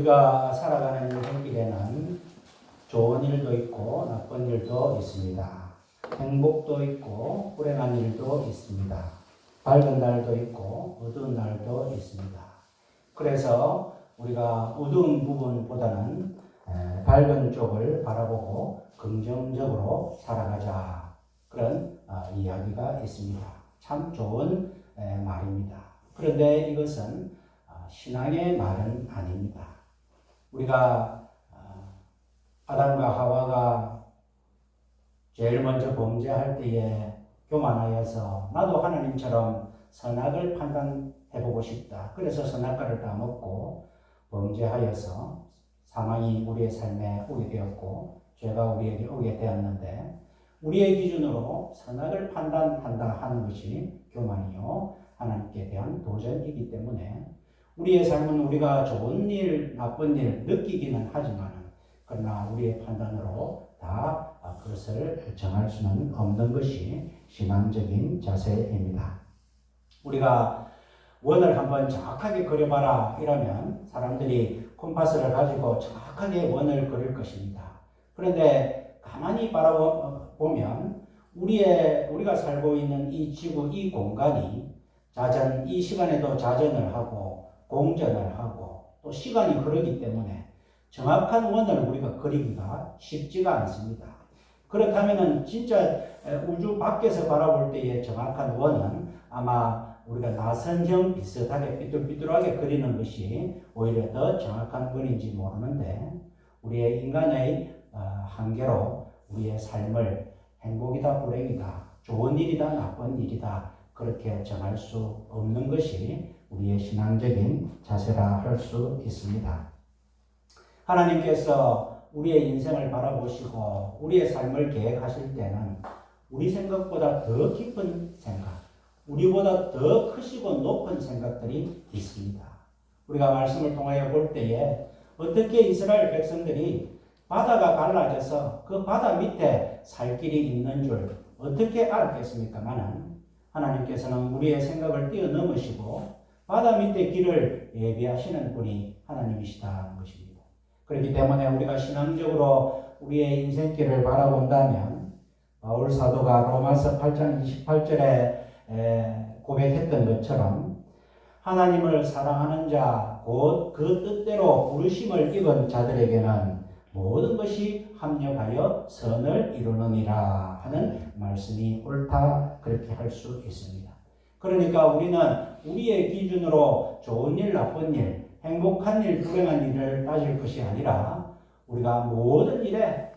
우리가 살아가는 인생길에는 좋은 일도 있고 나쁜 일도 있습니다. 행복도 있고 불행한 일도 있습니다. 밝은 날도 있고 어두운 날도 있습니다. 그래서 우리가 어두운 부분보다는 밝은 쪽을 바라보고 긍정적으로 살아가자, 그런 이야기가 있습니다. 참 좋은 말입니다. 그런데 이것은 신앙의 말은 아닙니다. 우리가 아담과 하와가 제일 먼저 범죄할 때에 교만하여서 나도 하나님처럼 선악을 판단해보고 싶다. 그래서 선악과를 다 먹고 범죄하여서 사망이 우리의 삶에 오게 되었고 죄가 우리에게 오게 되었는데, 우리의 기준으로 선악을 판단한다 하는 것이 교만이요 하나님께 대한 도전이기 때문에 우리의 삶은 우리가 좋은 일, 나쁜 일 느끼기는 하지만 그러나 우리의 판단으로 다 그것을 정할 수는 없는 것이 신앙적인 자세입니다. 우리가 원을 한번 정확하게 그려봐라 이러면 사람들이 콤파스를 가지고 정확하게 원을 그릴 것입니다. 그런데 가만히 바라보면 우리가 살고 있는 이 지구, 이 공간이 이 시간에도 자전을 하고 공전을 하고 또 시간이 흐르기 때문에 정확한 원을 우리가 그리기가 쉽지가 않습니다. 그렇다면 진짜 우주 밖에서 바라볼 때의 정확한 원은 아마 우리가 나선형 비슷하게 삐뚤삐뚤하게 그리는 것이 오히려 더 정확한 원인지 모르는데, 우리의 인간의 한계로 우리의 삶을 행복이다 불행이다, 좋은 일이다 나쁜 일이다 그렇게 정할 수 없는 것이 우리의 신앙적인 자세라 할 수 있습니다. 하나님께서 우리의 인생을 바라보시고 우리의 삶을 계획하실 때는 우리 생각보다 더 깊은 생각, 우리보다 더 크시고 높은 생각들이 있습니다. 우리가 말씀을 통하여 볼 때에 어떻게 이스라엘 백성들이 바다가 갈라져서 그 바다 밑에 살 길이 있는 줄 어떻게 알았겠습니까마는, 하나님께서는 우리의 생각을 뛰어넘으시고 바다 밑에 길을 예비하시는 분이 하나님이시다는 것입니다. 그렇기 때문에 우리가 신앙적으로 우리의 인생길을 바라본다면 바울 사도가 로마서 8장 28절에 고백했던 것처럼 하나님을 사랑하는 자, 곧 그 뜻대로 부르심을 입은 자들에게는 모든 것이 합력하여 선을 이루느니라 하는 말씀이 옳다, 그렇게 할 수 있습니다. 그러니까 우리는 우리의 기준으로 좋은 일, 나쁜 일, 행복한 일, 불행한 일을 따질 것이 아니라 우리가 모든 일에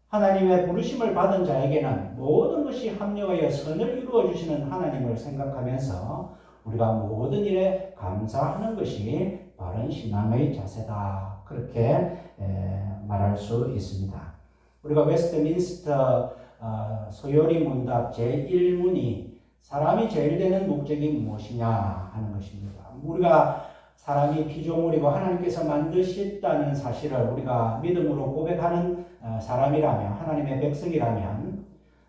하나님의 부르심을 받은 자에게는 모든 것이 합력하여 선을 이루어 주시는 하나님을 생각하면서 우리가 모든 일에 감사하는 것이 바른 신앙의 자세다, 그렇게 말할 수 있습니다. 우리가 웨스트민스터 소요리 문답 제1문이 사람이 제일 되는 목적이 무엇이냐 하는 것입니다. 우리가 사람이 피조물이고 하나님께서 만드셨다는 사실을 우리가 믿음으로 고백하는 사람이라면, 하나님의 백성이라면,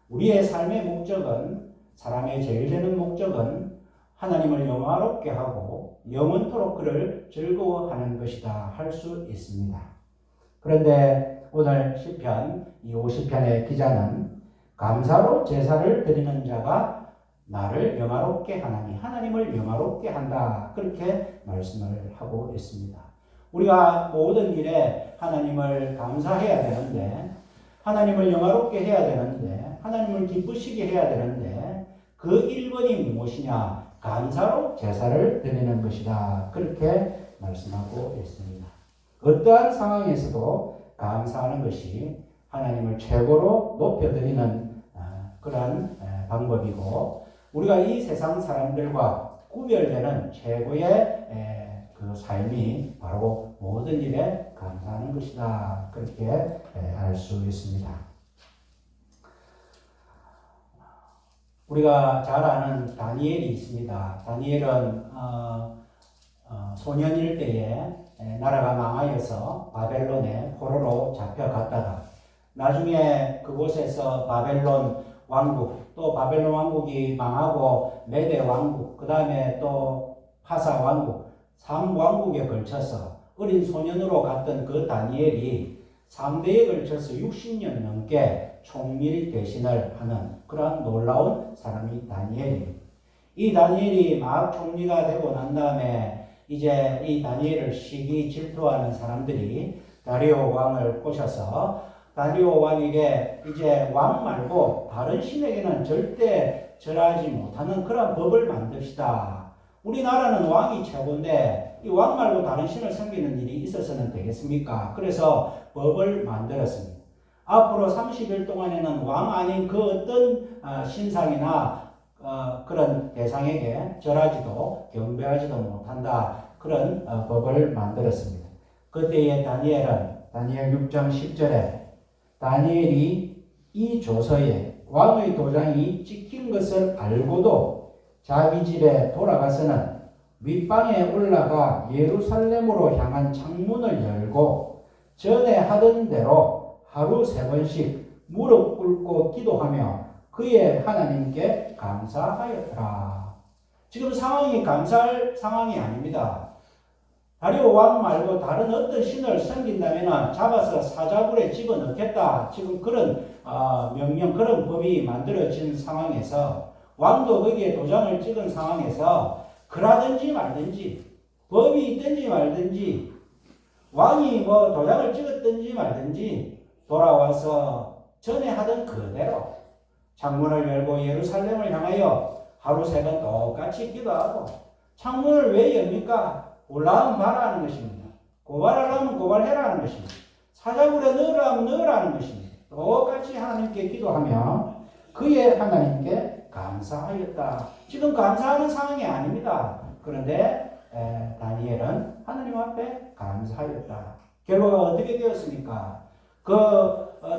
우리의 삶의 목적은, 사람의 제일 되는 목적은 하나님을 영화롭게 하고 영원토록 그를 즐거워하는 것이다 할 수 있습니다. 그런데 오늘 시편, 이 50편의 기자는 감사로 제사를 드리는 자가 나를 영화롭게 하나니, 하나님을 영화롭게 한다, 그렇게 말씀을 하고 있습니다. 우리가 모든 일에 하나님을 감사해야 되는데, 하나님을 영화롭게 해야 되는데, 하나님을 기쁘시게 해야 되는데, 그 1번이 무엇이냐? 감사로 제사를 드리는 것이다, 그렇게 말씀하고 있습니다. 어떠한 상황에서도 감사하는 것이 하나님을 최고로 높여드리는 그러한 방법이고, 우리가 이 세상 사람들과 구별되는 최고의 그 삶이 바로 모든 일에 감사하는 것이다, 그렇게 알 수 있습니다. 우리가 잘 아는 다니엘이 있습니다. 다니엘은 소년일 때에 나라가 망하여서 바벨론의 포로로 잡혀갔다가 나중에 그곳에서 바벨론 왕국, 또 바벨론 왕국이 망하고 메대 왕국, 그 다음에 또 파사 왕국, 3왕국에 걸쳐서 어린 소년으로 갔던 그 다니엘이 3대에 걸쳐서 60년 넘게 총밀 대신을 하는 그러한 놀라운 사람이 다니엘입니다. 이 다니엘이 막 총리가 되고 난 다음에 이제 이 다니엘을 시기 질투하는 사람들이 다리오 왕을 꼬셔서 다리오 왕에게 이제 왕 말고 다른 신에게는 절대 절하지 못하는 그런 법을 만듭시다. 우리나라는 왕이 최고인데 이 왕 말고 다른 신을 섬기는 일이 있어서는 되겠습니까? 그래서 법을 만들었습니다. 앞으로 30일 동안에는 왕 아닌 그 어떤 신상이나 그런 대상에게 절하지도 경배하지도 못한다. 그런 법을 만들었습니다. 그때의 다니엘 6장 10절에 다니엘이 이 조서에 왕의 도장이 찍힌 것을 알고도 자기 집에 돌아가서는 윗방에 올라가 예루살렘으로 향한 창문을 열고 전에 하던 대로 하루 3번씩 무릎 꿇고 기도하며 그의 하나님께 감사하였더라. 지금 상황이 감사할 상황이 아닙니다. 다리오 왕 말고 다른 어떤 신을 섬긴다면 잡아서 사자굴에 집어넣겠다. 지금 그런 명령, 그런 법이 만들어진 상황에서 왕도 거기에 도장을 찍은 상황에서 그라든지 말든지 법이 있든지 말든지 왕이 뭐 도장을 찍었든지 말든지 돌아와서 전에 하던 그대로 창문을 열고 예루살렘을 향하여 하루 3번 똑같이 기도하고 창문을 왜 엽니까? 올라오면 봐라는 것입니다. 고발하려면 고발해라는 것입니다. 사자굴에 넣으라면 넣으라는 것입니다. 똑같이 하나님께 기도하며 그의 하나님께 감사하였다. 지금 감사하는 상황이 아닙니다. 그런데 다니엘은 하나님 앞에 감사하였다. 결과가 어떻게 되었습니까?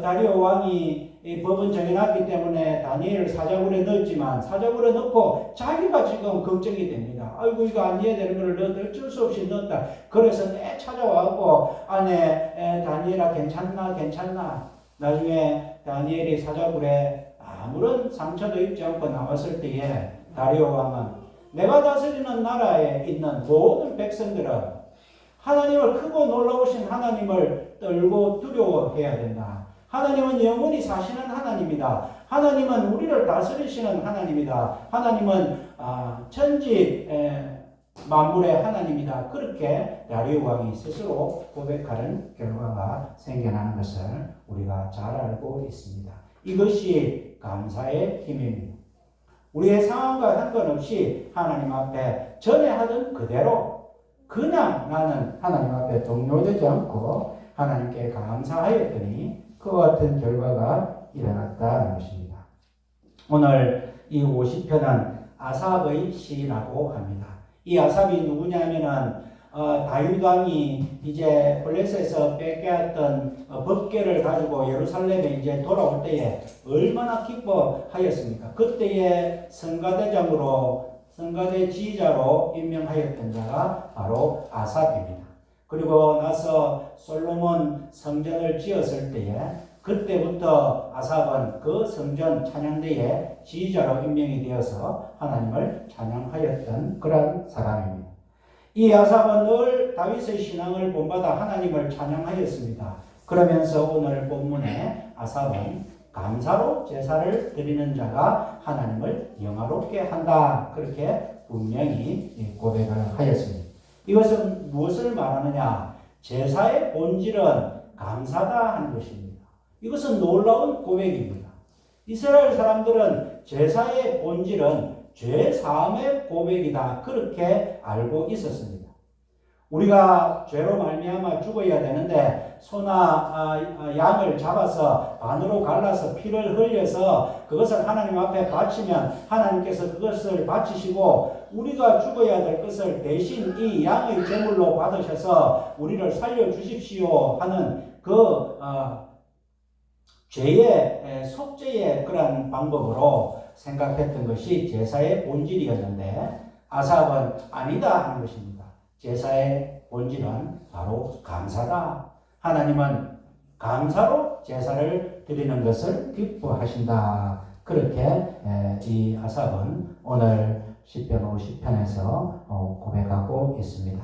다리오 왕이 이 법은 정해놨기 때문에 다니엘을 사자굴에 넣었지만 사자굴에 넣고 자기가 지금 걱정이 됩니다. 아이고 이거 안 해야 되는 걸 어쩔 수 없이 넣었다. 그래서 찾아와갖고 안에 다니엘아 괜찮나? 나중에 다니엘이 사자굴에 아무런 상처도 입지 않고 나왔을 때에 다리오 왕은 내가 다스리는 나라에 있는 모든 백성들은 하나님을 크고 놀라우신 하나님을 떨고 두려워해야 된다. 하나님은 영원히 사시는 하나님이다. 하나님은 우리를 다스리시는 하나님이다. 하나님은 천지 만물의 하나님이다. 그렇게 다리오 왕이 스스로 고백하는 결과가 생겨나는 것을 우리가 잘 알고 있습니다. 이것이 감사의 힘입니다. 우리의 상황과 상관없이 하나님 앞에 전에 하던 그대로 그냥 나는 하나님 앞에 동요되지 않고 하나님께 감사하였더니 그와 같은 결과가 일어났다는 것입니다. 오늘 이 50편은 아삽의 시라고 합니다. 이 아삽이 누구냐면은 다윗 왕이 이제 블레셋에서 뺏겨왔던 법궤를 가지고 예루살렘에 이제 돌아올 때에 얼마나 기뻐하였습니까? 그때의 성가대 지휘자로 임명하였던 자가 바로 아삽입니다. 그리고 나서 솔로몬 성전을 지었을 때에 그때부터 아삽은 그 성전 찬양대의 지휘자로 임명이 되어서 하나님을 찬양하였던 그런 사람입니다. 이 아삽은 늘 다윗의 신앙을 본받아 하나님을 찬양하였습니다. 그러면서 오늘 본문에 아삽은 감사로 제사를 드리는 자가 하나님을 영화롭게 한다. 그렇게 분명히 고백을 하였습니다. 이것은 무엇을 말하느냐? 제사의 본질은 감사다 하는 것입니다. 이것은 놀라운 고백입니다. 이스라엘 사람들은 제사의 본질은 죄 사함의 고백이다. 그렇게 알고 있었습니다. 우리가 죄로 말미암아 죽어야 되는데 소나 양을 잡아서 반으로 갈라서 피를 흘려서 그것을 하나님 앞에 바치면 하나님께서 그것을 바치시고 우리가 죽어야 될 것을 대신 이 양의 제물로 받으셔서 우리를 살려주십시오 하는 그 죄의 속죄의 그런 방법으로 생각했던 것이 제사의 본질이었는데 아삽은 아니다 하는 것입니다. 제사의 본질은 바로 감사다. 하나님은 감사로 제사를 드리는 것을 기뻐하신다. 그렇게 이 아삽은 오늘 시편 50편에서 고백하고 있습니다.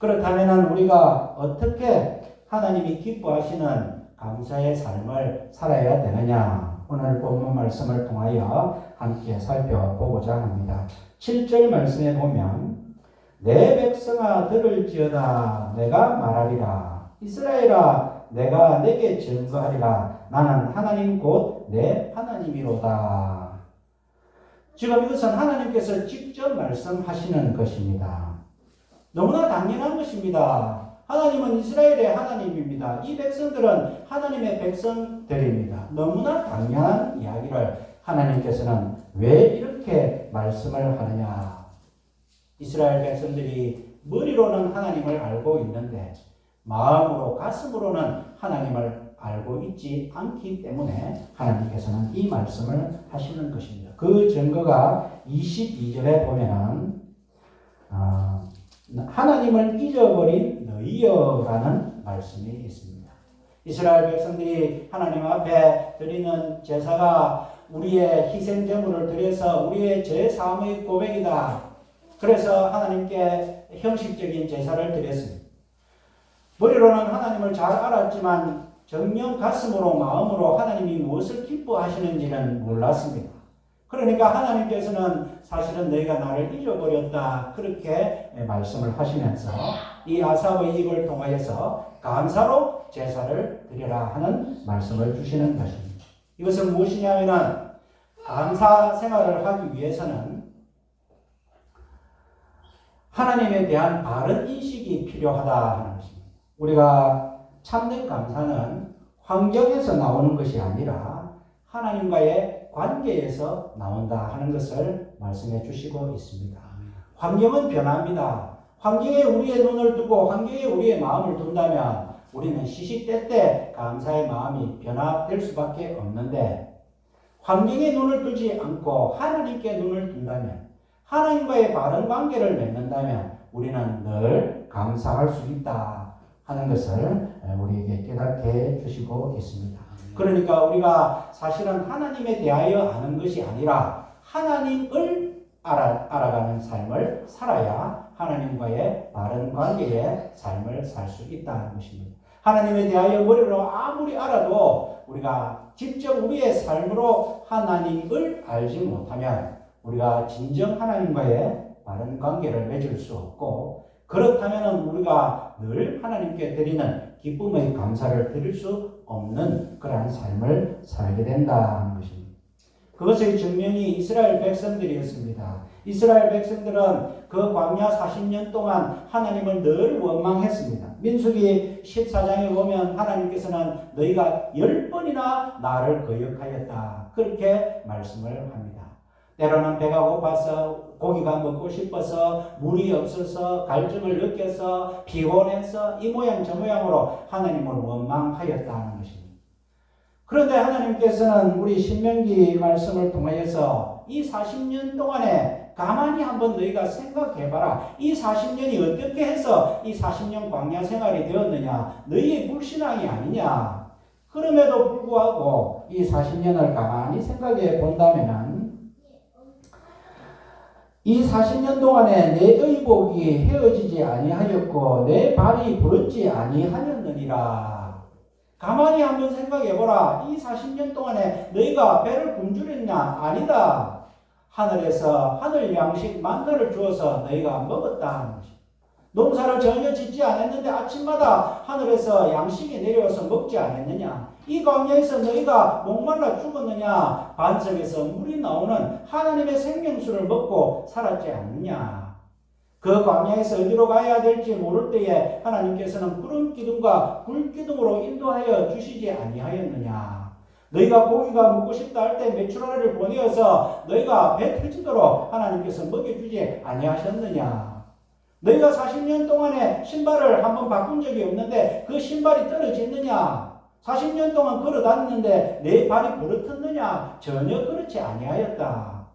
그렇다면 우리가 어떻게 하나님이 기뻐하시는 감사의 삶을 살아야 되느냐? 오늘 본문 말씀을 통하여 함께 살펴보고자 합니다. 7절 말씀에 보면 내 백성아 들을지어다 내가 말하리라 이스라엘아 내가 내게 증거하리라 나는 하나님 곧 내 하나님이로다. 지금 이것은 하나님께서 직접 말씀하시는 것입니다. 너무나 당연한 것입니다. 하나님은 이스라엘의 하나님입니다. 이 백성들은 하나님의 백성들입니다. 너무나 당연한 이야기를 하나님께서는 왜 이렇게 말씀을 하느냐. 이스라엘 백성들이 머리로는 하나님을 알고 있는데 마음으로 가슴으로는 하나님을 알고 있지 않기 때문에 하나님께서는 이 말씀을 하시는 것입니다. 그 증거가 22절에 보면은 하나님을 잊어버린 너희여라는 말씀이 있습니다. 이스라엘 백성들이 하나님 앞에 드리는 제사가 우리의 희생제물을 드려서 우리의 죄사함의 고백이다. 그래서 하나님께 형식적인 제사를 드렸습니다. 머리로는 하나님을 잘 알았지만 정녕 가슴으로 마음으로 하나님이 무엇을 기뻐하시는지는 몰랐습니다. 그러니까 하나님께서는 사실은 너희가 나를 잊어버렸다 그렇게 말씀을 하시면서 이 아삽의 입을 통하여서 감사로 제사를 드려라 하는 말씀을 주시는 것입니다. 이것은 무엇이냐면 감사 생활을 하기 위해서는 하나님에 대한 바른 인식이 필요하다 하는 것입니다. 우리가 참된 감사는 환경에서 나오는 것이 아니라 하나님과의 관계에서 나온다 하는 것을 말씀해 주시고 있습니다. 환경은 변합니다. 환경에 우리의 눈을 두고 환경에 우리의 마음을 둔다면 우리는 시시때때 감사의 마음이 변화될 수밖에 없는데 환경에 눈을 두지 않고 하나님께 눈을 둔다면 하나님과의 바른 관계를 맺는다면 우리는 늘 감사할 수 있다 하는 것을 우리에게 깨닫게 해주시고 있습니다. 그러니까 우리가 사실은 하나님에 대하여 아는 것이 아니라 하나님을 알아가는 삶을 살아야 하나님과의 바른 관계의 삶을 살 수 있다는 것입니다. 하나님에 대하여 머리로 아무리 알아도 우리가 직접 우리의 삶으로 하나님을 알지 못하면 우리가 진정 하나님과의 바른 관계를 맺을 수 없고 그렇다면 우리가 늘 하나님께 드리는 기쁨의 감사를 드릴 수 없는 그러한 삶을 살게 된다는 것입니다. 그것의 증명이 이스라엘 백성들이었습니다. 이스라엘 백성들은 그 광야 40년 동안 하나님을 늘 원망했습니다. 민수기 14장에 보면 하나님께서는 너희가 10번이나 나를 거역하였다 그렇게 말씀을 합니다. 때로는 배가 고파서 고기가 먹고 싶어서 물이 없어서 갈증을 느껴서 피곤해서 이 모양 저 모양으로 하나님을 원망하였다는 것입니다. 그런데 하나님께서는 우리 신명기 말씀을 통하여서 이 40년 동안에 가만히 한번 너희가 생각해봐라. 이 40년이 어떻게 해서 이 40년 광야 생활이 되었느냐. 너희의 불신앙이 아니냐. 그럼에도 불구하고 이 40년을 가만히 생각해 본다면은 이 40년 동안에 내 의복이 헤어지지 아니하였고 내 발이 부렀지 아니하였느니라. 가만히 한번 생각해보라. 이 40년 동안에 너희가 배를 굶주렸냐? 아니다. 하늘에서 하늘 양식 만나를 주어서 너희가 먹었다. 농사를 전혀 짓지 않았는데 아침마다 하늘에서 양식이 내려와서 먹지 않았느냐? 이 광야에서 너희가 목말라 죽었느냐? 반석에서 물이 나오는 하나님의 생명수를 먹고 살았지 않느냐? 그 광야에서 어디로 가야 될지 모를 때에 하나님께서는 구름 기둥과 불 기둥으로 인도하여 주시지 아니하였느냐? 너희가 고기가 먹고 싶다 할 때 메추라기를 보내어서 너희가 배 터지도록 하나님께서 먹여주지 아니하셨느냐? 너희가 40년 동안에 신발을 한번 바꾼 적이 없는데 그 신발이 떨어졌느냐? 40년 동안 걸어 다녔는데 내 발이 부러졌느냐? 전혀 그렇지 아니하였다.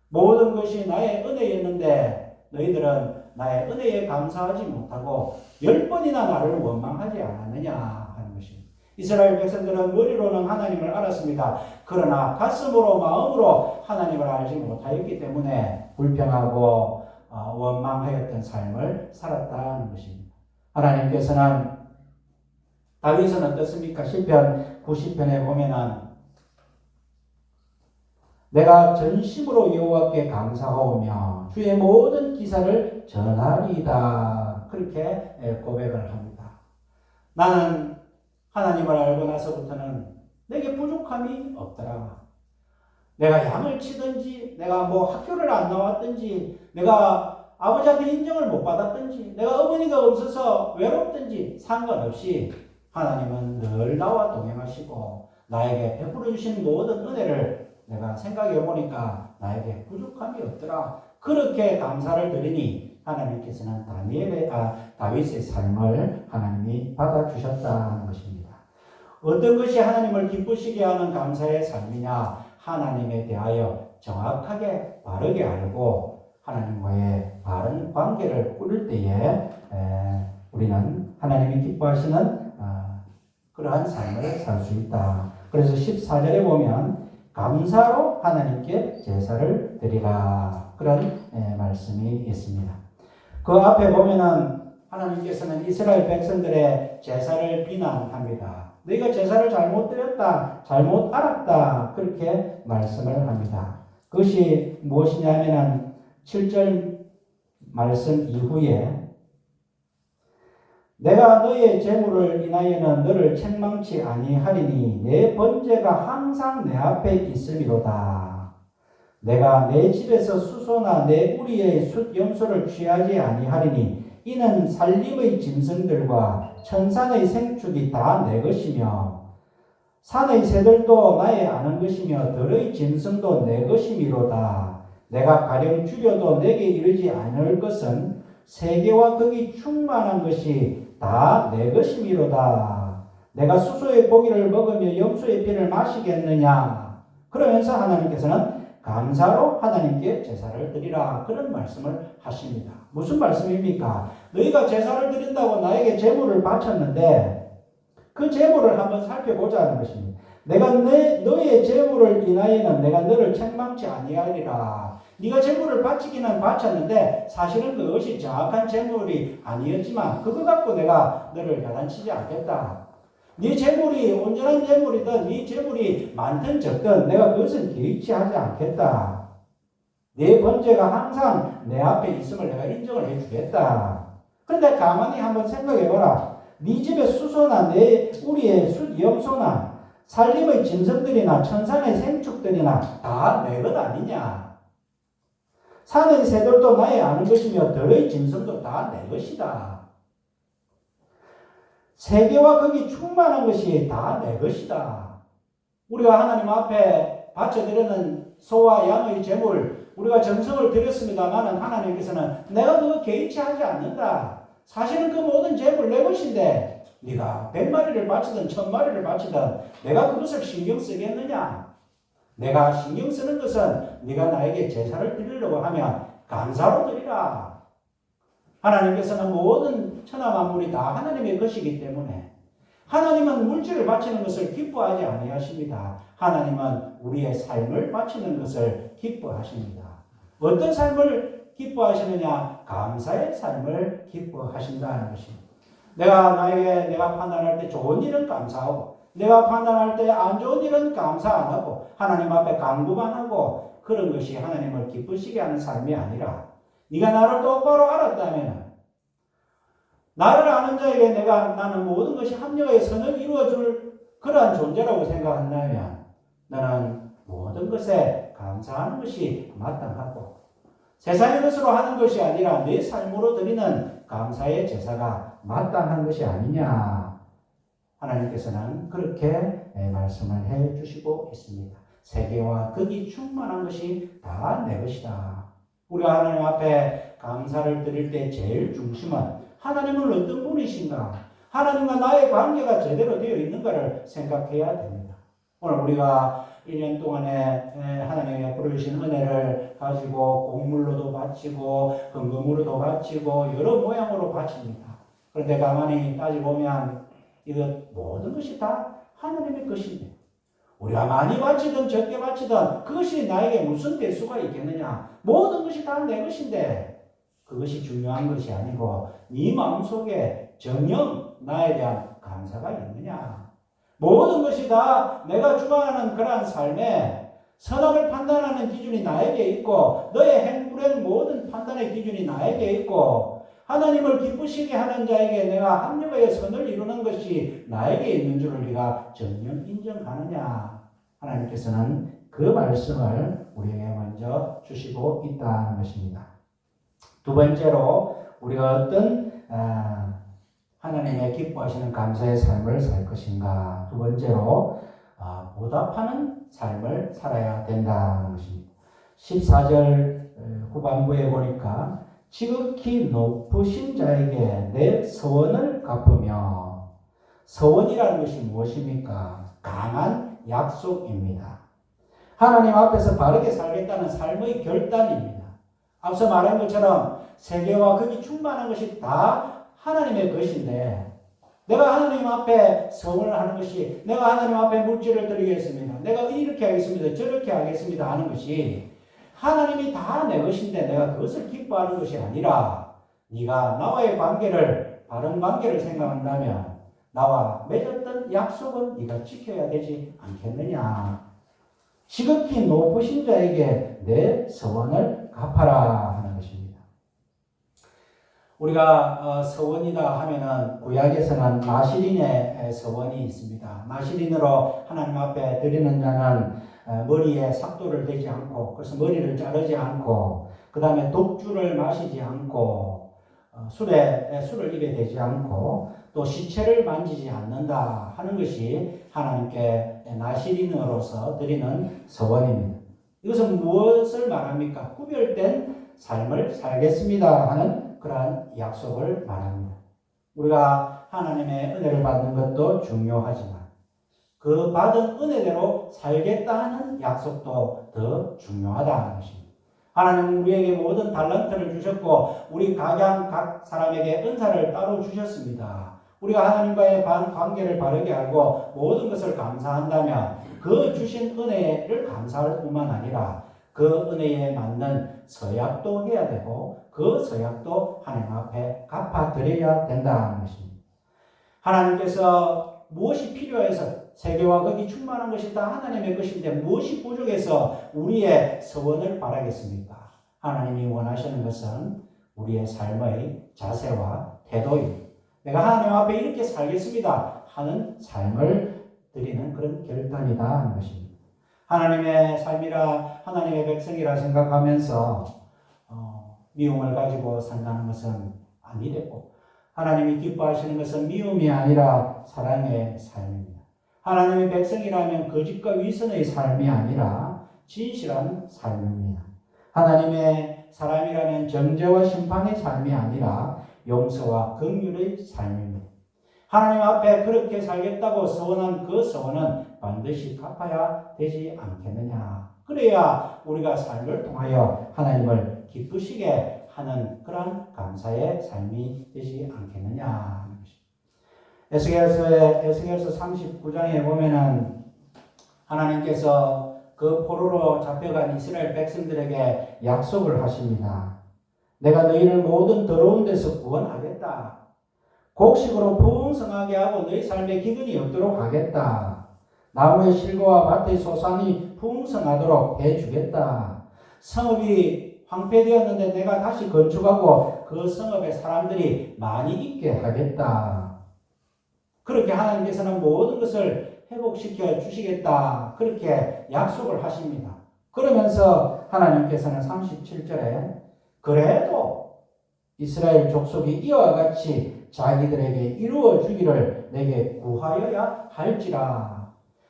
모든 것이 나의 은혜였는데 너희들은 나의 은혜에 감사하지 못하고 10번이나 나를 원망하지 않았느냐 하는 것입니다. 이스라엘 백성들은 머리로는 하나님을 알았습니다. 그러나 가슴으로 마음으로 하나님을 알지 못하였기 때문에 불평하고 원망하였던 삶을 살았다는 것입니다. 하나님께서는 다윗은 어떻습니까? 시편 90편에 보면은 내가 전심으로 여호와께 감사하오며 주의 모든 기사를 전하리이다. 그렇게 고백을 합니다. 나는 하나님을 알고 나서부터는 내게 부족함이 없더라. 내가 양을 치든지, 내가 학교를 안 나왔든지, 내가 아버지한테 인정을 못 받았든지, 내가 어머니가 없어서 외롭든지 상관없이 하나님은 늘 나와 동행하시고 나에게 베풀어 주신 모든 은혜를 내가 생각해 보니까 나에게 부족함이 없더라. 그렇게 감사를 드리니 하나님께서는 다윗의 삶을 하나님이 받아주셨다는 것입니다. 어떤 것이 하나님을 기쁘시게 하는 감사의 삶이냐? 하나님에 대하여 정확하게 바르게 알고 하나님과의 바른 관계를 꾸릴 때에 우리는 하나님이 기뻐하시는 그러한 삶을 살 수 있다. 그래서 14절에 보면 감사로 하나님께 제사를 드리라. 그런 말씀이 있습니다. 그 앞에 보면은 하나님께서는 이스라엘 백성들의 제사를 비난합니다. 너희가 제사를 잘못 드렸다, 잘못 알았다, 그렇게 말씀을 합니다. 그것이 무엇이냐면은 7절 말씀 이후에 내가 너의 재물을 인하여는 너를 책망치 아니하리니 내 번제가 항상 내 앞에 있음이로다. 내가 내 집에서 수소나 내 우리의 숫 염소를 취하지 아니하리니 이는 살림의 짐승들과 천산의 생축이 다 내 것이며 산의 새들도 나의 아는 것이며 들의 짐승도 내 것이미로다. 내가 가령 줄여도 내게 이르지 않을 것은 세계와 거기 충만한 것이 다 내 것이미로다. 내가 수소의 고기를 먹으며 염소의 피를 마시겠느냐. 그러면서 하나님께서는 감사로 하나님께 제사를 드리라. 그런 말씀을 하십니다. 무슨 말씀입니까? 너희가 제사를 드린다고 나에게 제물을 바쳤는데 그 제물을 한번 살펴보자는 것입니다. 내가 너의 제물을 인하여는 내가 너를 책망치 아니하리라. 네가 제물을 바치기는 바쳤는데 사실은 그것이 정확한 제물이 아니었지만 그거 갖고 내가 너를 야단치지 않겠다. 네 제물이 온전한 제물이든 네 제물이 많든 적든 내가 그것은 개의치 하지 않겠다. 네 번제가 항상 내 앞에 있음을 내가 인정을 해주겠다. 그런데 가만히 한번 생각해봐라. 네 집의 수소나 우리의 숫 염소나 살림의 짐승들이나 천산의 생축들이나 다 내 것 아니냐. 산의 새들도 나의 아는 것이며 들의 짐승도 다 내 것이다. 세계와 거기 충만한 것이 다 내 것이다. 우리가 하나님 앞에 바쳐드리는 소와 양의 제물, 우리가 정성을 드렸습니다만 하나님께서는 내가 그거 개의치 하지 않는다. 사실은 그 모든 제물 내 것인데 네가 100마리를 바치든 1000마리를 바치든 내가 그것을 신경 쓰겠느냐? 내가 신경 쓰는 것은 네가 나에게 제사를 드리려고 하면 감사로 드리라. 하나님께서는 모든 천하 만물이 다 하나님의 것이기 때문에 하나님은 물질을 바치는 것을 기뻐하지 아니하십니다. 하나님은 우리의 삶을 바치는 것을 기뻐하십니다. 어떤 삶을 기뻐하시느냐? 감사의 삶을 기뻐하신다는 것입니다. 내가 판단할 때 좋은 일은 감사하고 내가 판단할 때 안 좋은 일은 감사 안 하고 하나님 앞에 간구만 하고 그런 것이 하나님을 기쁘시게 하는 삶이 아니라 네가 나를 똑바로 알았다면 나를 아는 자에게 나는 모든 것이 합력하여 선을 이루어줄 그러한 존재라고 생각한다면 나는 모든 것에 감사하는 것이 마땅하고 세상의 것으로 하는 것이 아니라 내 삶으로 드리는 감사의 제사가 마땅한 것이 아니냐. 하나님께서는 그렇게 말씀을 해 주시고 있습니다. 세계와 거기 충만한 것이 다 내 것이다. 우리가 하나님 앞에 감사를 드릴 때 제일 중심은 하나님은 어떤 분이신가? 하나님과 나의 관계가 제대로 되어 있는가를 생각해야 됩니다. 오늘 우리가 1년 동안에 하나님의 부르신 은혜를 가지고 곡물로도 바치고 금금으로도 바치고 여러 모양으로 바칩니다. 그런데 가만히 따져보면 이것 모든 것이 다 하나님의 것인데 우리가 많이 바치든 적게 바치든 그것이 나에게 무슨 대수가 있겠느냐. 모든 것이 다 내 것인데 그것이 중요한 것이 아니고 네 마음속에 정녕 나에 대한 감사가 있느냐? 모든 것이 다 내가 주관하는 그러한 삶에 선악을 판단하는 기준이 나에게 있고 너의 행불행 모든 판단의 기준이 나에게 있고 하나님을 기쁘시게 하는 자에게 내가 합력하여 선을 이루는 것이 나에게 있는 줄을 네가 정녕 인정하느냐? 하나님께서는 그 말씀을 우리에게 먼저 주시고 있다는 것입니다. 두 번째로 우리가 어떤 하나님의 기뻐하시는 감사의 삶을 살 것인가? 두 번째로 보답하는 삶을 살아야 된다는 것입니다. 14절 후반부에 보니까 지극히 높으신 자에게 내 서원을 갚으며, 서원이라는 것이 무엇입니까? 강한 약속입니다. 하나님 앞에서 바르게 살겠다는 삶의 결단입니다. 앞서 말한 것처럼 세계와 거기 충만한 것이 다 하나님의 것인데 내가 하나님 앞에 서원을 하는 것이 내가 하나님 앞에 물질을 드리겠습니다. 내가 이렇게 하겠습니다. 저렇게 하겠습니다 하는 것이 하나님이 다 내 것인데 내가 그것을 기뻐하는 것이 아니라 네가 나와의 관계를 바른 관계를 생각한다면 나와 맺었던 약속은 네가 지켜야 되지 않겠느냐. 지극히 높으신 자에게 내 서원을 갚아라 하는 것입니다. 우리가 서원이다 하면은 구약에서는 나시린의 서원이 있습니다. 나시린으로 하나님 앞에 드리는 자는 머리에 삭도를 대지 않고, 그래서 머리를 자르지 않고, 그 다음에 독주를 마시지 않고, 술을 입에 대지 않고, 또 시체를 만지지 않는다 하는 것이 하나님께 나시린으로서 드리는 서원입니다. 이것은 무엇을 말합니까? 구별된 삶을 살겠습니다 하는 그러한 약속을 말합니다. 우리가 하나님의 은혜를 받는 것도 중요하지만 그 받은 은혜대로 살겠다는 약속도 더 중요하다는 것입니다. 하나님은 우리에게 모든 달란트를 주셨고 우리 각 사람에게 은사를 따로 주셨습니다. 우리가 하나님과의 관계를 바르게 알고 모든 것을 감사한다면 그 주신 은혜를 감사할 뿐만 아니라 그 은혜에 맞는 서약도 해야 되고 그 서약도 하나님 앞에 갚아드려야 된다는 것입니다. 하나님께서 무엇이 필요해서 세계와 거기 충만한 것이 다 하나님의 것인데 무엇이 부족해서 우리의 서원을 바라겠습니까? 하나님이 원하시는 것은 우리의 삶의 자세와 태도입니다. 내가 하나님 앞에 이렇게 살겠습니다 하는 삶을 드리는 그런 결단이다 하는 것입니다. 하나님의 삶이라 하나님의 백성이라 생각하면서 미움을 가지고 산다는 것은 아니되고 하나님이 기뻐하시는 것은 미움이 아니라 사랑의 삶입니다. 하나님의 백성이라면 거짓과 위선의 삶이 아니라 진실한 삶입니다. 하나님의 사람이라면 정죄와 심판의 삶이 아니라 용서와 긍휼의 삶입니다. 하나님 앞에 그렇게 살겠다고 서원한 그 서원은 반드시 갚아야 되지 않겠느냐. 그래야 우리가 삶을 통하여 하나님을 기쁘시게 하는 그러한 감사의 삶이 되지 않겠느냐 하는 것입니다. 에스겔서 39장에 보면은 하나님께서 그 포로로 잡혀간 이스라엘 백성들에게 약속을 하십니다. 내가 너희를 모든 더러운 데서 구원하겠다. 곡식으로 풍성하게 하고 너희 삶에 기근이 없도록 하겠다. 나무의 실과와 밭의 소산이 풍성하도록 해주겠다. 성읍이 황폐되었는데 내가 다시 건축하고 그 성읍에 사람들이 많이 있게 하겠다. 그렇게 하나님께서는 모든 것을 회복시켜 주시겠다. 그렇게 약속을 하십니다. 그러면서 하나님께서는 37절에 그래도 이스라엘 족속이 이와 같이 자기들에게 이루어 주기를 내게 구하여야 할지라.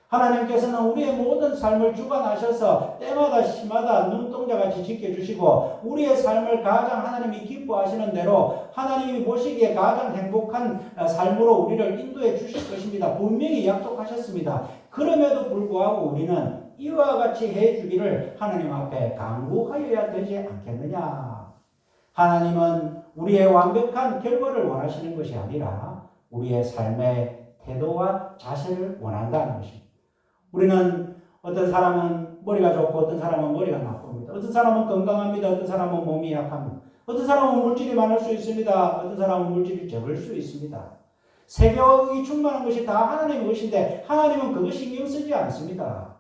하나님께서는 우리의 모든 삶을 주관하셔서 때마다 시마다 눈동자같이 지켜주시고 우리의 삶을 가장 하나님이 기뻐하시는 대로 하나님이 보시기에 가장 행복한 삶으로 우리를 인도해 주실 것입니다. 분명히 약속하셨습니다. 그럼에도 불구하고 우리는 이와 같이 해주기를 하나님 앞에 간구하여야 되지 않겠느냐. 하나님은 우리의 완벽한 결과를 원하시는 것이 아니라 우리의 삶의 태도와 자세를 원한다는 것입니다. 우리는 어떤 사람은 머리가 좋고 어떤 사람은 머리가 나쁩니다. 어떤 사람은 건강합니다. 어떤 사람은 몸이 약합니다. 어떤 사람은 물질이 많을 수 있습니다. 어떤 사람은 물질이 적을 수 있습니다. 세계와 의이 충만한 것이 다 하나님의 것인데 하나님은 그것 신경 쓰지 않습니다.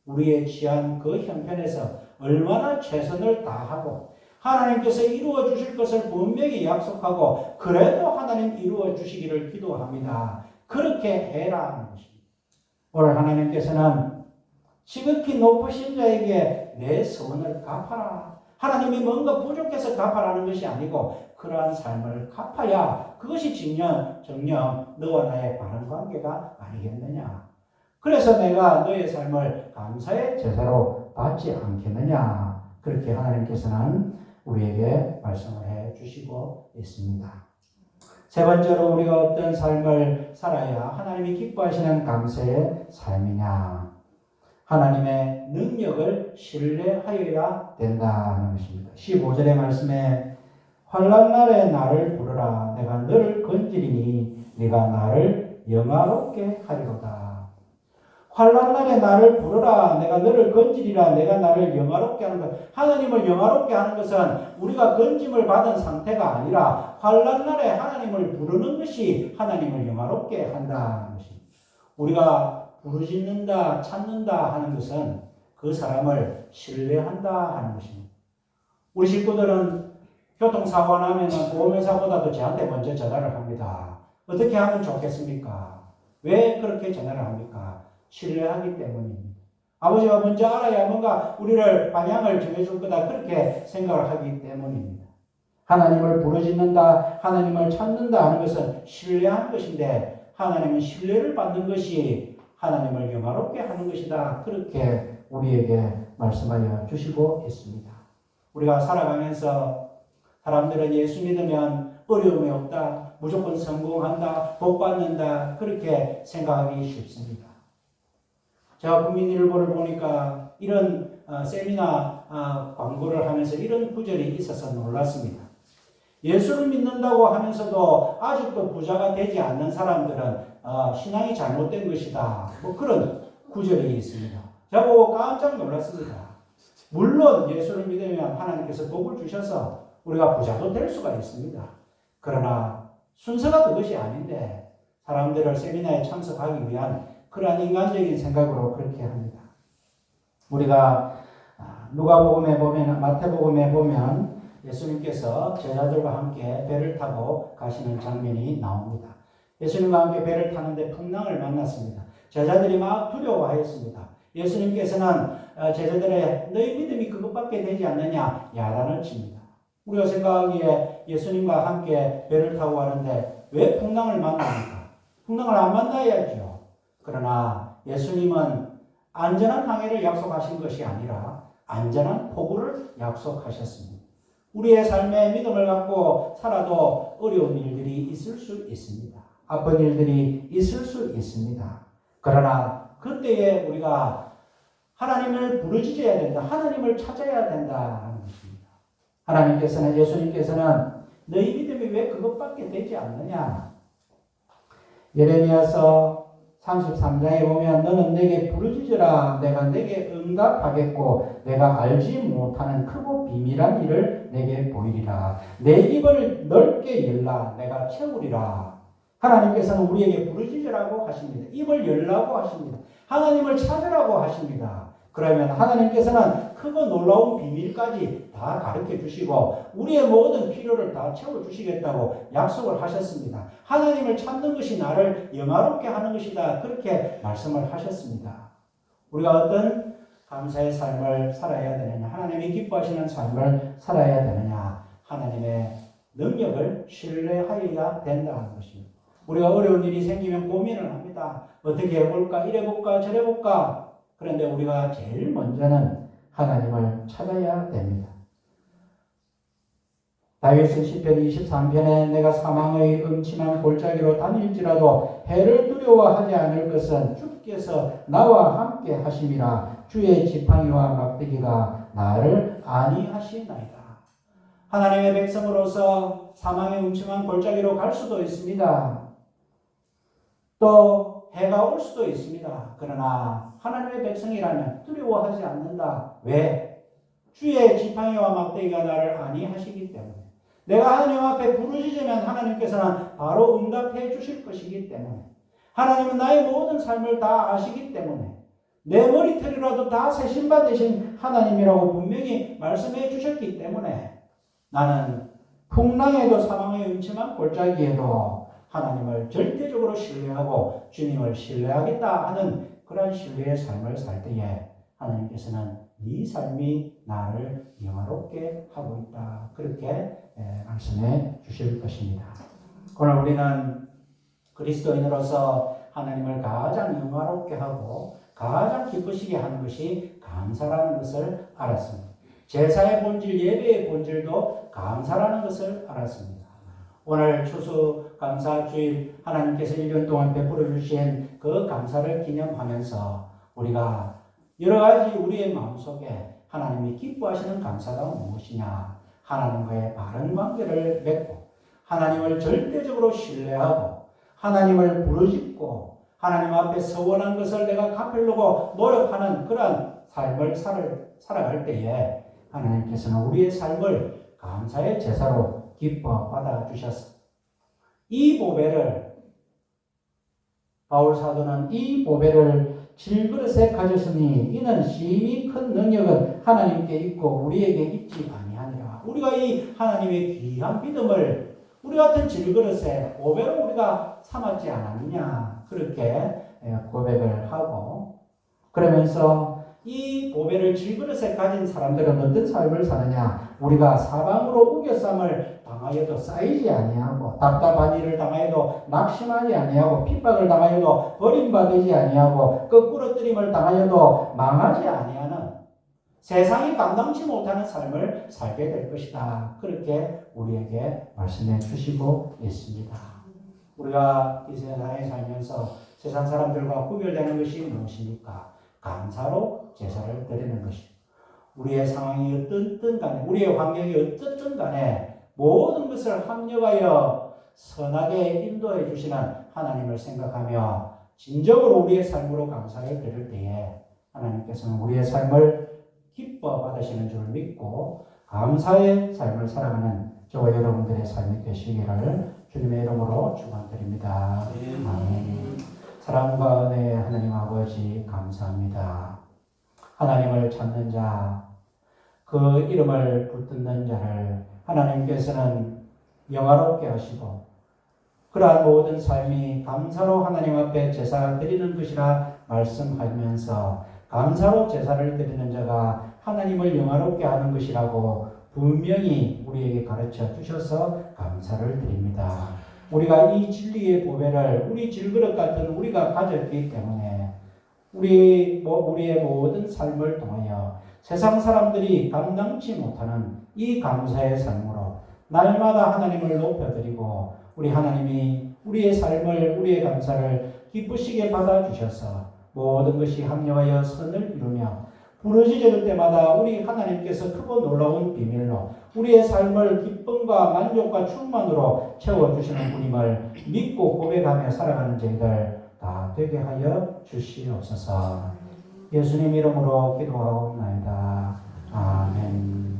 우리의 취한 그 형편에서 얼마나 최선을 다하고 하나님께서 이루어 주실 것을 분명히 약속하고 그래도 하나님 이루어 주시기를 기도합니다. 그렇게 해라 하는 것입니다. 오늘 하나님께서는 지극히 높으신 자에게 내 소원을 갚아라. 하나님이 뭔가 부족해서 갚아라는 것이 아니고 그러한 삶을 갚아야 그것이 정녕 너와 나의 바른 관계가 아니겠느냐. 그래서 내가 너의 삶을 감사의 제사로 받지 않겠느냐. 그렇게 하나님께서는 우리에게 말씀을 해 주시고 있습니다. 세 번째로 우리가 어떤 삶을 살아야 하나님이 기뻐하시는 감사의 삶이냐. 하나님의 능력을 신뢰하여야 된다는 것입니다. 15절의 말씀에 환난 날에 나를 부르라. 내가 너를 건지리니 네가 나를 영화롭게 하리로다. 환난 날에 나를 부르라. 내가 너를 건지리라. 내가 나를 영화롭게 하는 것. 하나님을 영화롭게 하는 것은 우리가 건짐을 받은 상태가 아니라 환난 날에 하나님을 부르는 것이 하나님을 영화롭게 한다는 것입니다. 우리가 부르짖는다, 찾는다 하는 것은 그 사람을 신뢰한다 하는 것입니다. 우리 식구들은 교통사고가 나면 보험회사보다도 저한테 먼저 전화를 합니다. 어떻게 하면 좋겠습니까? 왜 그렇게 전화를 합니까? 신뢰하기 때문입니다. 아버지가 먼저 알아야 뭔가 우리를 방향을 정해줄 거다 그렇게 생각을 하기 때문입니다. 하나님을 부르짖는다, 하나님을 찾는다 하는 것은 신뢰하는 것인데 하나님은 신뢰를 받는 것이 하나님을 영화롭게 하는 것이다. 그렇게 우리에게 말씀하여 주시고 있습니다. 우리가 살아가면서 사람들은 예수 믿으면 어려움이 없다, 무조건 성공한다, 복 받는다 그렇게 생각하기 쉽습니다. 제가 국민일보를 보니까 이런 세미나 광고를 하면서 이런 구절이 있어서 놀랐습니다. 예수를 믿는다고 하면서도 아직도 부자가 되지 않는 사람들은 신앙이 잘못된 것이다. 뭐 그런 구절이 있습니다. 제가 보고 깜짝 놀랐습니다. 물론 예수를 믿으면 하나님께서 복을 주셔서 우리가 부자도 될 수가 있습니다. 그러나 순서가 그것이 아닌데 사람들을 세미나에 참석하기 위한 그러한 인간적인 생각으로 그렇게 합니다. 우리가 누가복음에 보면, 마태복음에 보면 예수님께서 제자들과 함께 배를 타고 가시는 장면이 나옵니다. 예수님과 함께 배를 타는데 풍랑을 만났습니다. 제자들이 막 두려워하였습니다. 예수님께서는 제자들의 너희 믿음이 그것밖에 되지 않느냐 야단을 칩니다. 우리가 생각하기에 예수님과 함께 배를 타고 가는데 왜 풍랑을 만납니까? 풍랑을 안 만나야죠. 그러나 예수님은 안전한 항해를 약속하신 것이 아니라 안전한 포구를 약속하셨습니다. 우리의 삶에 믿음을 갖고 살아도 어려운 일들이 있을 수 있습니다. 아픈 일들이 있을 수 있습니다. 그러나 그때에 우리가 하나님을 부르짖어야 된다. 하나님을 찾아야 된다 하는 것입니다. 하나님께서는 예수님께서는 너희 믿음이 왜 그것밖에 되지 않느냐. 예레미야서 33장에 보면 너는 내게 부르짖으라 내가 내게 응답하겠고 내가 알지 못하는 크고 비밀한 일을 내게 보이리라. 내 입을 넓게 열라 내가 채우리라. 하나님께서는 우리에게 부르짖으라고 하십니다. 입을 열라고 하십니다. 하나님을 찾으라고 하십니다. 그러면 하나님께서는 크고 놀라운 비밀까지 다 가르쳐 주시고 우리의 모든 필요를 다 채워주시겠다고 약속을 하셨습니다. 하나님을 찾는 것이 나를 영화롭게 하는 것이다. 그렇게 말씀을 하셨습니다. 우리가 어떤 감사의 삶을 살아야 되느냐, 하나님이 기뻐하시는 삶을 살아야 되느냐, 하나님의 능력을 신뢰하여야 된다는 것입니다. 우리가 어려운 일이 생기면 고민을 합니다. 어떻게 해볼까, 이래볼까, 저래볼까. 그런데 우리가 제일 먼저는 하나님을 찾아야 됩니다. 다윗은 시편 23편에 내가 사망의 음침한 골짜기로 다닐지라도 해를 두려워하지 않을 것은 주께서 나와 함께 하심이라. 주의 지팡이와 막대기가 나를 안위하시나이다. 하나님의 백성으로서 사망의 음침한 골짜기로 갈 수도 있습니다. 또 해가 올 수도 있습니다. 그러나 하나님의 백성이라면 두려워하지 않는다. 왜? 주의 지팡이와 막대기가 나를 안위하시기 때문에, 내가 하나님 앞에 부르짖으면 하나님께서는 바로 응답해 주실 것이기 때문에, 하나님은 나의 모든 삶을 다 아시기 때문에, 내 머리털이라도 다 세심받으신 하나님이라고 분명히 말씀해 주셨기 때문에, 나는 풍랑에도 사망의 음침한 골짜기에도 하나님을 절대적으로 신뢰하고 주님을 신뢰하겠다 하는 그런 신뢰의 삶을 살 때에 하나님께서는 네 삶이 나를 영화롭게 하고 있다, 그렇게 말씀해 주실 것입니다. 오늘 우리는 그리스도인으로서 하나님을 가장 영화롭게 하고 가장 기쁘시게 하는 것이 감사라는 것을 알았습니다. 제사의 본질, 예배의 본질도 감사라는 것을 알았습니다. 오늘 추수감사주일 하나님께서 1년 동안 베풀어 주신 그 감사를 기념하면서 우리가 여러 가지 우리의 마음속에 하나님이 기뻐하시는 감사가 무엇이냐, 하나님과의 바른 관계를 맺고 하나님을 절대적으로 신뢰하고 하나님을 부르짖고 하나님 앞에 서원한 것을 내가 갚으려고 노력하는 그런 삶을 살아갈 때에 하나님께서는 우리의 삶을 감사의 제사로 기뻐 받아주셨습니다. 이 보배를, 바울 사도는 이 보배를 질그릇에 가졌으니 이는 심히 큰 능력은 하나님께 있고 우리에게 있지 아니하니라. 우리가 이 하나님의 귀한 믿음을 우리 같은 질그릇에 보배로 우리가 삼았지 않았느냐, 그렇게 고백을 하고, 그러면서 이 보배를 질그릇에 가진 사람들은 어떤 삶을 사느냐, 우리가 사방으로 우겨쌈을 당하여도 쌓이지 아니하고, 답답한 일을 당하여도 낙심하지 아니하고, 핍박을 당하여도 버림받지 아니하고, 거꾸러뜨림을 당하여도 망하지 아니하는, 세상이 감당치 못하는 삶을 살게 될 것이다, 그렇게 우리에게 말씀해 주시고 있습니다. 우리가 이 세상에 살면서 세상 사람들과 구별되는 것이 무엇입니까? 감사로 제사를 드리는 것입니다. 우리의 상황이 어떻든 간에, 우리의 환경이 어떻든 간에 모든 것을 합력하여 선하게 인도해 주시는 하나님을 생각하며 진정으로 우리의 삶으로 감사를 드릴 때에 하나님께서는 우리의 삶을 기뻐 받으시는 줄 믿고 감사의 삶을 살아가는 저와 여러분들의 삶이 되시기를 주님의 이름으로 축원드립니다. 아멘. 사랑과 은혜의 하나님 아버지 감사합니다. 하나님을 찾는 자, 그 이름을 붙듣는 자를 하나님께서는 영화롭게 하시고 그러한 모든 삶이 감사로 하나님 앞에 제사 드리는 것이라 말씀하면서 감사로 제사를 드리는 자가 하나님을 영화롭게 하는 것이라고 분명히 우리에게 가르쳐 주셔서 감사를 드립니다. 우리가 이 진리의 보배를 우리 질그릇 같은 우리가 가졌기 때문에 우리의 모든 삶을 통하여 세상 사람들이 감당치 못하는 이 감사의 삶으로 날마다 하나님을 높여드리고 우리 하나님이 우리의 삶을, 우리의 감사를 기쁘시게 받아주셔서 모든 것이 합력하여 선을 이루며 부르짖을 때마다 우리 하나님께서 크고 놀라운 비밀로 우리의 삶을 기쁨과 만족과 충만으로 채워주시는 분임을 믿고 고백하며 살아가는 저희들 다 되게 하여 주시옵소서. 예수님 이름으로 기도하옵나이다. 아멘.